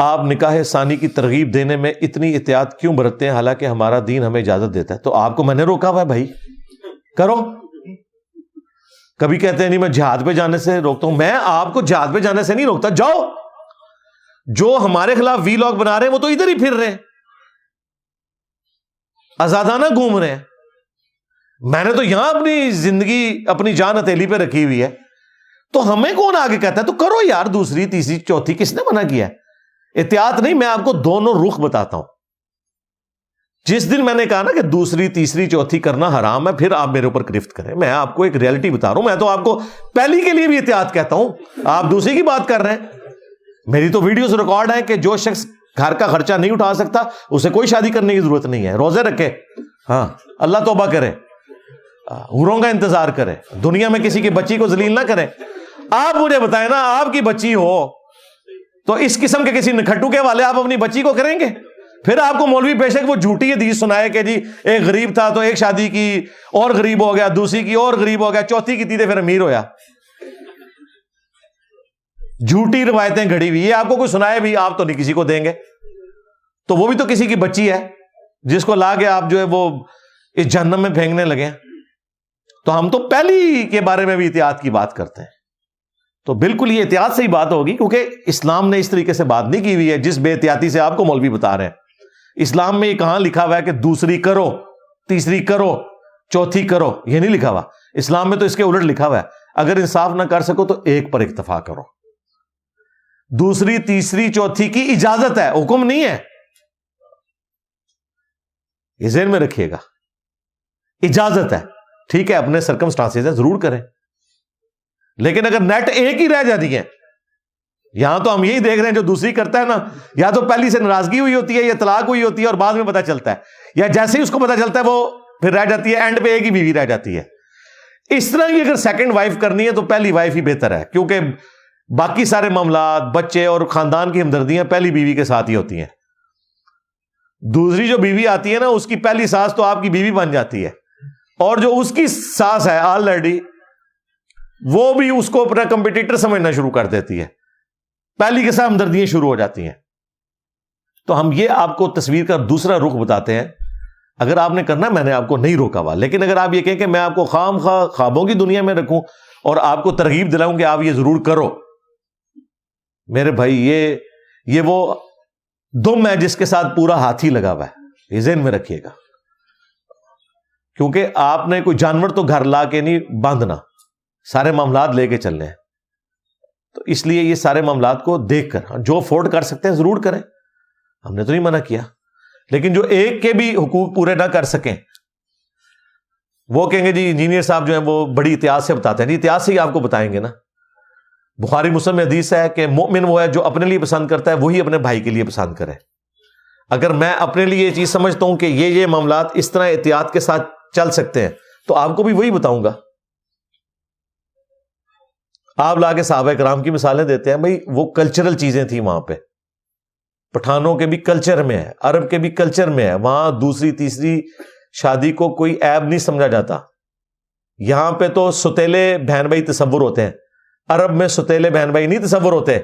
آپ نکاح ثانی کی ترغیب دینے میں اتنی احتیاط کیوں برتتے ہیں حالانکہ ہمارا دین ہمیں اجازت دیتا ہے؟ تو آپ کو میں نے روکا ہوا ہے بھائی، کرو. کبھی کہتے ہیں نہیں میں جہاد پہ جانے سے روکتا ہوں. میں آپ کو جہاد پہ جانے سے نہیں روکتا، جاؤ. جو ہمارے خلاف وی لاگ بنا رہے ہیں وہ تو ادھر ہی پھر رہے ہیں، آزادانہ گھوم رہے ہیں. میں نے تو یہاں اپنی زندگی اپنی جان ہتھیلی پہ رکھی ہوئی ہے، تو ہمیں کون آگے کہتا ہے تو کرو یار دوسری تیسری چوتھی، کس نے منع کیا ہے؟ احتیاط نہیں، میں آپ کو دونوں رخ بتاتا ہوں. جس دن میں نے کہا نا کہ دوسری تیسری چوتھی کرنا حرام ہے، پھر آپ میرے اوپر گرفت کریں. میں آپ کو ایک ریئلٹی بتا رہا ہوں. میں تو آپ کو پہلی کے لیے بھی احتیاط کہتا ہوں، آپ دوسری کی بات کر رہے ہیں. میری تو ویڈیوز ریکارڈ ہیں کہ جو شخص گھر کا خرچہ نہیں اٹھا سکتا اسے کوئی شادی کرنے کی ضرورت نہیں ہے. روزے رکھے، ہاں اللہ توبہ کرے، حوروں کا انتظار کرے، دنیا میں کسی کی بچی کو ذلیل نہ کرے. آپ مجھے بتائیں نا، آپ کی بچی ہو تو اس قسم کے کسی نکھٹو کے والے آپ اپنی بچی کو کریں گے؟ پھر آپ کو مولوی پیشے وہ جھوٹی حدیث سنائے کہ جی ایک غریب تھا تو ایک شادی کی اور غریب ہو گیا، دوسری کی اور غریب ہو گیا، چوتھی کی تھی تو پھر امیر ہویا. جھوٹی روایتیں گھڑی ہوئی، یہ آپ کو کوئی سنائے بھی آپ تو نہیں کسی کو دیں گے. تو وہ بھی تو کسی کی بچی ہے جس کو لا کے آپ جو ہے وہ اس جہنم میں پھینکنے لگے. تو ہم تو پہلی کے بارے میں بھی احتیاط کی بات کرتے ہیں. تو بالکل یہ احتیاط سے ہی بات ہوگی، کیونکہ اسلام نے اس طریقے سے بات نہیں کی ہوئی ہے جس بے احتیاطی سے آپ کو مولوی بتا رہے ہیں. اسلام میں یہ کہاں لکھا ہوا ہے کہ دوسری کرو، تیسری کرو، چوتھی کرو؟ یہ نہیں لکھا ہوا. اسلام میں تو اس کے الٹ لکھا ہوا ہے اگر انصاف نہ کر سکو تو ایک پر اکتفا کرو. دوسری تیسری چوتھی کی اجازت ہے، حکم نہیں ہے. یہ ذہن میں رکھیے گا، اجازت ہے. ٹھیک ہے اپنے سرکمسٹانسز ہے ضرور کریں، لیکن اگر نیٹ ایک ہی رہ جاتی ہے، یہاں تو ہم یہی دیکھ رہے ہیں جو دوسری کرتا ہے نا، یا تو پہلی سے ناراضگی ہوئی ہوتی ہے یا طلاق ہوئی ہوتی ہے اور بعد میں پتہ چلتا ہے، یا جیسے ہی اس کو پتہ چلتا ہے وہ پھر رہ جاتی ہے، اینڈ پہ ایک ہی بیوی رہ جاتی ہے. اس طرح کی اگر سیکنڈ وائف کرنی ہے تو پہلی وائف ہی بہتر ہے، کیونکہ باقی سارے معاملات، بچے اور خاندان کی ہمدردیاں پہلی بیوی کے ساتھ ہی ہوتی ہیں. دوسری جو بیوی آتی ہے نا، اس کی پہلی ساس تو آپ کی بیوی بن جاتی ہے، اور جو اس کی ساس ہے آلریڈی وہ بھی اس کو اپنا کمپٹیٹر سمجھنا شروع کر دیتی ہے. پہلی کے ساتھ ہمدردیاں شروع ہو جاتی ہیں. تو ہم یہ آپ کو تصویر کا دوسرا رخ بتاتے ہیں. اگر آپ نے کرنا، میں نے آپ کو نہیں روکا ہوا، لیکن اگر آپ یہ کہیں کہ میں آپ کو خام خواہ خوابوں کی دنیا میں رکھوں اور آپ کو ترغیب دلاؤں کہ آپ یہ ضرور کرو، میرے بھائی یہ وہ دم ہے جس کے ساتھ پورا ہاتھی لگا ہوا ہے. یہ ذہن میں رکھیے گا، کیونکہ آپ نے کوئی جانور تو گھر لا کے نہیں باندھنا، سارے معاملات لے کے چلنے ہیں. تو اس لیے یہ سارے معاملات کو دیکھ کر جو افورڈ کر سکتے ہیں ضرور کریں، ہم نے تو نہیں منع کیا. لیکن جو ایک کے بھی حقوق پورے نہ کر سکیں، وہ کہیں گے جی انجینئر صاحب جو ہیں وہ بڑی احتیاط سے بتاتے ہیں. جی احتیاط سے ہی آپ کو بتائیں گے نا. بخاری مسلم میں حدیث ہے کہ مومن وہ ہے جو اپنے لیے پسند کرتا ہے وہی اپنے بھائی کے لیے پسند کرے. اگر میں اپنے لیے یہ چیز سمجھتا ہوں کہ یہ معاملات اس طرح احتیاط کے ساتھ چل سکتے ہیں تو آپ کو بھی وہی بتاؤں گا. آپ لا کے صحابہ کرام کی مثالیں دیتے ہیں، بھائی وہ کلچرل چیزیں تھیں وہاں پہ. پٹھانوں کے بھی کلچر میں ہے، عرب کے بھی کلچر میں ہے، وہاں دوسری تیسری شادی کو کوئی عیب نہیں سمجھا جاتا. یہاں پہ تو ستیلے بہن بھائی تصور ہوتے ہیں، عرب میں ستیلے بہن بھائی نہیں تصور ہوتے.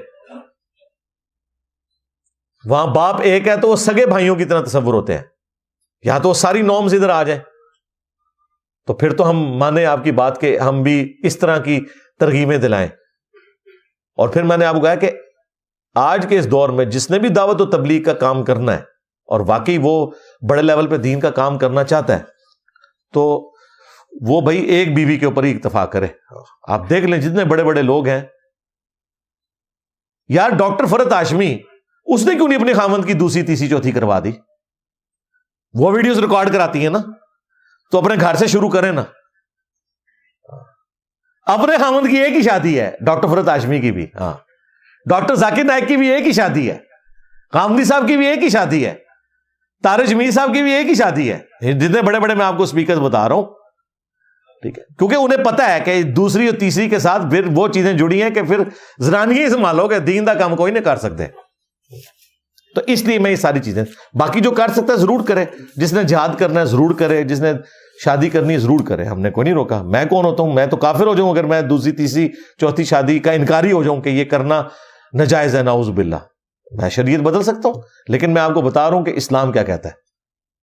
وہاں باپ ایک ہے تو وہ سگے بھائیوں کی طرح تصور ہوتے ہیں. یا تو ساری نارمز ادھر آ جائیں تو پھر تو ہم مانے آپ کی بات کہ ہم بھی اس طرح کی ترغیبیں دلائیں. اور پھر میں نے آپ کو کہا کہ آج کے اس دور میں جس نے بھی دعوت و تبلیغ کا کام کرنا ہے اور واقعی وہ بڑے لیول پہ دین کا کام کرنا چاہتا ہے تو وہ بھائی ایک بیوی کے اوپر ہی اکتفا کرے. آپ دیکھ لیں جتنے بڑے بڑے لوگ ہیں یار، ڈاکٹر فرحت ہاشمی اس نے کیوں نہیں اپنے خاوند کی دوسری تیسری چوتھی کروا دی؟ وہ ویڈیوز ریکارڈ کراتی ہیں نا، تو اپنے گھر سے شروع کریں نا. اپنے خاوند کی ایک ہی شادی ہے ڈاکٹر فرحت ہاشمی کی بھی، ہاں ڈاکٹر ذاکر نائک کی بھی ایک ہی شادی ہے، قامدی صاحب کی بھی ایک ہی شادی ہے، طارق جمیل صاحب کی بھی ایک ہی شادی ہے. جتنے بڑے بڑے میں آپ کو اسپیکر بتا رہا ہوں، ٹھیک ہے، کیونکہ انہیں پتا ہے کہ دوسری اور تیسری کے ساتھ پھر وہ چیزیں جڑی ہیں کہ پھر زنانیاں ہی سنبھالو گے، دین دا کام کوئی نہیں کر سکتے. تو اس لیے میں یہ ساری چیزیں، باقی جو کر سکتا ہے ضرور کرے، جس نے جہاد کرنا ہے ضرور کرے، جس نے شادی کرنی ہے ضرور کرے. ہم نے کوئی نہیں روکا. میں کون ہوتا ہوں؟ میں تو کافر ہو جاؤں اگر میں دوسری تیسری چوتھی شادی کا انکاری ہو جاؤں کہ یہ کرنا ناجائز ہے، نعوذ باللہ. میں شریعت بدل سکتا ہوں، لیکن میں آپ کو بتا رہا ہوں کہ اسلام کیا کہتا ہے.